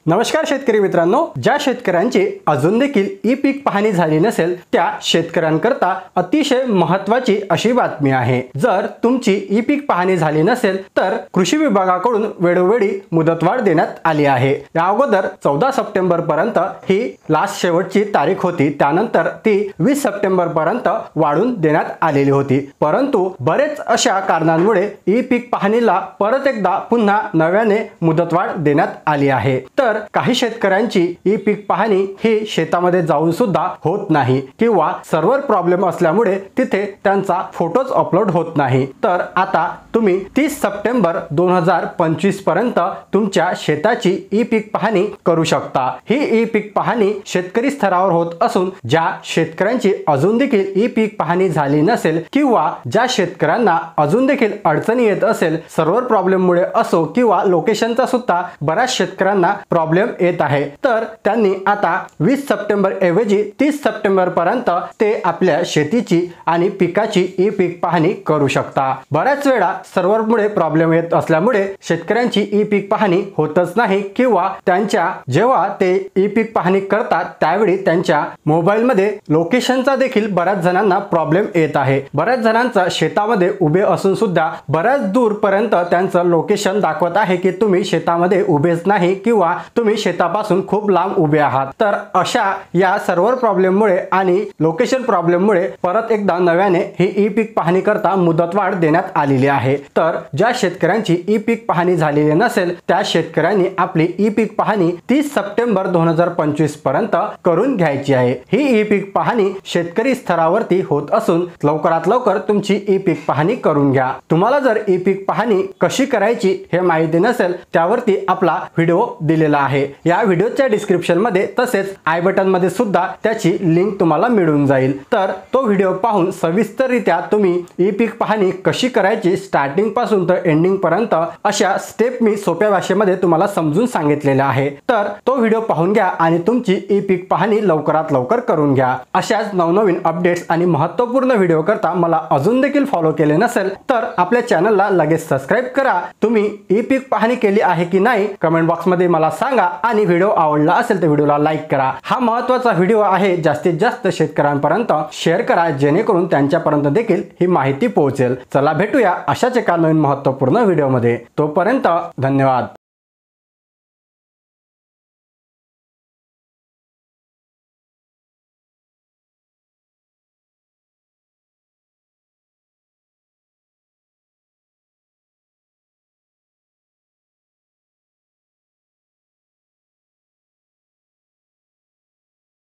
नमस्कार शेतकरी मित्रांनो, ज्या शेतकऱ्यांची अजून देखील ई पीक पाहणी झाली नसेल त्या शेतकऱ्यांकरता अतिशय महत्त्वाची अशी बातमी आहे। जर तुमची ई पीक पाहणी झाली नसेल तर कृषी विभागाकडून वेळोवेळी मुदतवाढ देण्यात आली आहे। या अगोदर 14 सप्टेंबर पर्यंत ही लास्ट शेवटची तारीख होती, त्यानंतर ती 20 सप्टेंबर पर्यंत वाढवून देण्यात आलेली होती। परंतु बरेच अशा कारणांमुळे ई पीक पाहणीला परत एकदा पुन्हा नव्याने मुदतवाढ देण्यात आली आहे। तर काही शेतकऱ्यांची ई पीक पाहणी ही शेतामध्ये जाऊन सुद्धा होत नाही किंवा सर्व्हर प्रॉब्लेम असल्यामुळे तिथे त्यांचा फोटोज अपलोड होत नाही। तर आता तुम्ही 30 सप्टेंबर 2025 पर्यंत तुमच्या शेताची ई पीक पाहणी करू शकता। ही ई पीक पाहणी शेतकरी स्तरावर होत असून ज्या शेतकऱ्यांची अजून देखील ई पीक पाहणी झाली नसेल किंवा ज्या शेतकऱ्यांना अजून देखील अडचणी येत असेल, सर्व्हर प्रॉब्लेम मुळे असो किंवा लोकेशनचा सुद्धा बऱ्याच शेतकऱ्यांना प्रॉब्लेम येत आहे, तर त्यांनी आता 20 सप्टेंबर ऐवजी 30 सप्टेंबर पर्यंत ते आपल्या शेतीची आणि पिकाची ई पीक पाहणी करू शकता। बऱ्याच वेळा सर्व्हर मुळे प्रॉब्लेम येत असल्यामुळे शेतकऱ्यांची ई पीक पाहणी होतच नाही किंवा त्यांच्या जेव्हा ते ई पीक पाहणी करतात त्यावेळी त्यांच्या मोबाईल मध्ये लोकेशनचा देखील बऱ्याच जणांना प्रॉब्लेम येत आहे। बऱ्याच जणांचा शेतामध्ये उभे असून सुद्धा बऱ्याच दूर पर्यंत त्यांचं लोकेशन दाखवत आहे की तुम्ही शेतामध्ये उभेच नाही किंवा तुम्ही शेतापासून खूप लांब उभे आहात। तर अशा या सर्व्हर प्रॉब्लेम मुळे आणि लोकेशन प्रॉब्लेम मुळे परत एकदा नव्याने ही ई पीक पाहणी करता मुदतवाढ देण्यात आलेली आहे। तर ज्या शेतकऱ्यांची ई पीक पाहणी झालेली नसेल त्या शेतकऱ्यांनी आपली ई पीक पाहणी 30 सप्टेंबर 2025 पर्यंत करून घ्यायची आहे। ही ई पीक पाहणी शेतकरी स्तरावरती होत असून लवकरात लवकर तुमची ई पीक पाहणी करून घ्या। तुम्हाला जर ई पीक पाहणी कशी करायची हे माहिती नसेल त्यावरती आपला व्हिडिओ दिलेला आहे। या व्हिडिओच्या डिस्क्रिप्शन मध्ये तसेच आय बटन मध्ये सुद्धा त्याची लिंक तुम्हाला मिळून जाईल। तर तो व्हिडिओ पाहून सविस्तररित्या तुम्ही ई पीक पाहणी कशी करायची स्टार्टिंग पासून तर एंडिंग पर्यंत अशा स्टेप मी सोप्या भाषेमध्ये तुम्हाला समजून सांगितलेल्या आहे। तर तो व्हिडिओ पाहून घ्या आणि तुमची ई पीक पाहणी लवकरात लवकर करून घ्या। अशाच नवनवीन अपडेट्स आणि महत्त्वपूर्ण व्हिडिओ करता मला अजून देखील फॉलो केले नसेल तर आपल्या चॅनलला लगेच सबस्क्राइब करा। तुम्ही ई पीक पाहणी केली आहे की नाही कमेंट बॉक्स मध्ये मला सांगा आणि व्हिडिओ आवडला असेल तर व्हिडिओला लाईक करा। हा महत्त्वाचा व्हिडिओ आहे, जास्तीत जास्त शेतकऱ्यांपर्यंत शेअर करा जेणेकरून त्यांच्यापर्यंत देखील ही माहिती पोहोचेल। चला भेटूया अशाच एका नवीन महत्त्वपूर्ण व्हिडिओ मध्ये। तोपर्यंत धन्यवाद।